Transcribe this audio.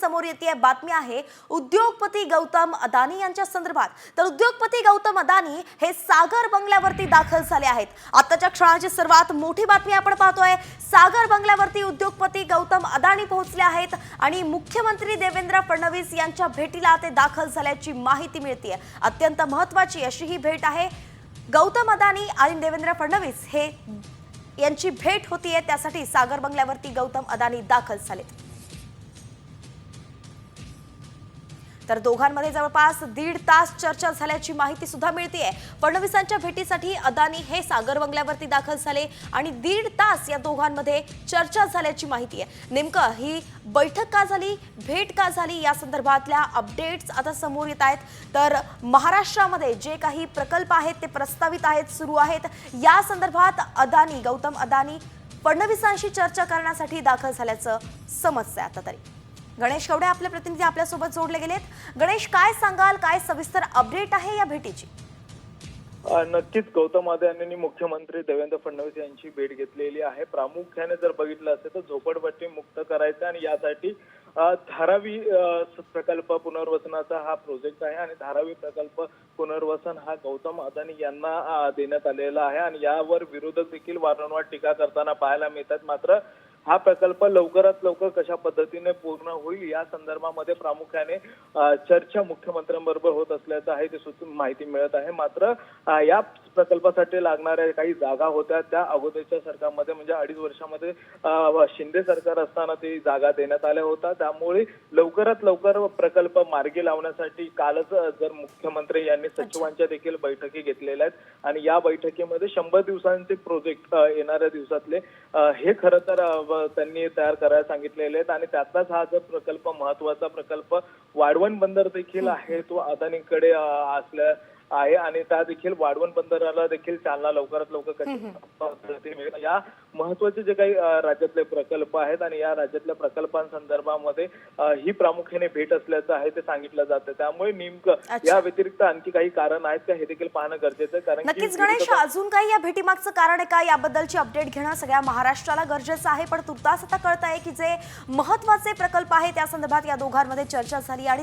समोर येते बातमी आहे उद्योगपती गौतम अदानी यांच्या संदर्भात। तर उद्योगपती गौतम अदानी हे सागर बंगल्यावरती दाखल झाले आहेत। आताच्या क्षणाची सर्वात मोठी बातमी आपण पाहतोय, सागर बंगल्यावरती उद्योगपती गौतम अदानी पोहोचले आहेत आणि मुख्यमंत्री देवेंद्र फडणवीस यांच्या भेटीला ते दाखल झाल्याची माहिती मिळते। अत्यंत महत्त्वाची अशी ही भेट आहे। गौतम अदानी आणि देवेंद्र फडणवीस हे यांची भेट होतीये, त्यासाठी सागर बंगल्यावरती गौतम अदानी दाखल झालेत। तर दोघांमध्ये जवळपास 1.5 तास चर्चा झाल्याची माहिती सुद्धा मिळतेय। फडणवीसांच्या भेटीसाठी अदानी हे सागर बंगल्यावरती दाखल झाले आणि 1.5 तास या दोघांमध्ये चर्चा झाल्याची माहिती आहे। नेमकं ही बैठक का झाली, भेट का झाली, या संदर्भातल्या अपडेट्स आता समोर येत आहेत। तर महाराष्ट्रामध्ये जे काही प्रकल्प आहेत ते प्रस्तावित आहेत, सुरू आहेत, या संदर्भात गौतम अदानी फडणवीसांशी चर्चा करण्यासाठी दाखल झाल्याचं समजतंय आता तरी। गणेश कवडे आपले प्रतिनिधी आपल्या सोबत जोडले गेलेत। गणेश, काय सांगाल, काय सविस्तर अपडेट आहे या भेटीची? नक्कीच गौतम अदानी मुख्यमंत्री देवेंद्र फडणवीस यांची भेट घेतलेली आहे। प्रामुख्याने जर बघितलं असेल तर झोपडपट्टी मुक्त करायचं आणि यासाठी धारावी प्रकल्प पुनर्वसनाचा हा प्रोजेक्ट आहे आणि धारावी प्रकल्प पुनर्वसन हा गौतम अदानी यांना देण्यात आलेला आहे आणि यावर विरोधक देखील वारंवार टीका करताना पाहायला मिळतात। मात्र हा प्रकल्प लवकरात लवकर कशा पद्धतीने पूर्ण होईल या संदर्भामध्ये प्रामुख्याने चर्चा मुख्यमंत्र्यांबरोबर होत असल्याचं आहे ते सुद्धा माहिती मिळत आहे। मात्र या प्रकल्पासाठी लागणाऱ्या काही जागा होत्या त्या अगोदरच्या सरकारमध्ये म्हणजे 2.5 वर्षामध्ये शिंदे सरकार असताना ती जागा देण्यात आल्या होत्या। त्यामुळे लवकरात लवकर प्रकल्प मार्गी लावण्यासाठी कालच जर मुख्यमंत्री यांनी सचिवांच्या देखील बैठकी घेतलेल्या आहेत आणि या बैठकीमध्ये 100 दिवसांचे प्रोजेक्ट येणाऱ्या दिवसातले हे खरं तर त्यांनी तयार करायला सांगितलेले आहेत आणि त्यातलाच हा जो प्रकल्प महत्वाचा प्रकल्प वाढवण बंदर देखील आहे तो अदानीकडे असल्या आहे आणि त्या देखील वाढवण बंदराला देखील चालना लवकरात लवकर कशी मिळेल या महत्वाचे जे काही राज्यातले प्रकल्प आहेत आणि या राज्यातल्या प्रकल्पांसंदर्भामध्ये ही प्रामुख्याने भेट असल्याचं आहे ते सांगितलं जातं। त्यामुळे नेमकं या व्यतिरिक्त आणखी काही कारण आहेत का हे देखील पाहणं गरजेचं आहे। कारण नक्कीच गणेश, अजून काही या भेटीमागचं कारण आहे का याबद्दलची अपडेट घेणं सगळ्या महाराष्ट्राला गरजेचं आहे। पण तुर्तास आता कळत आहे की जे महत्वाचे प्रकल्प आहे त्या संदर्भात या दोघांमध्ये चर्चा झाली आणि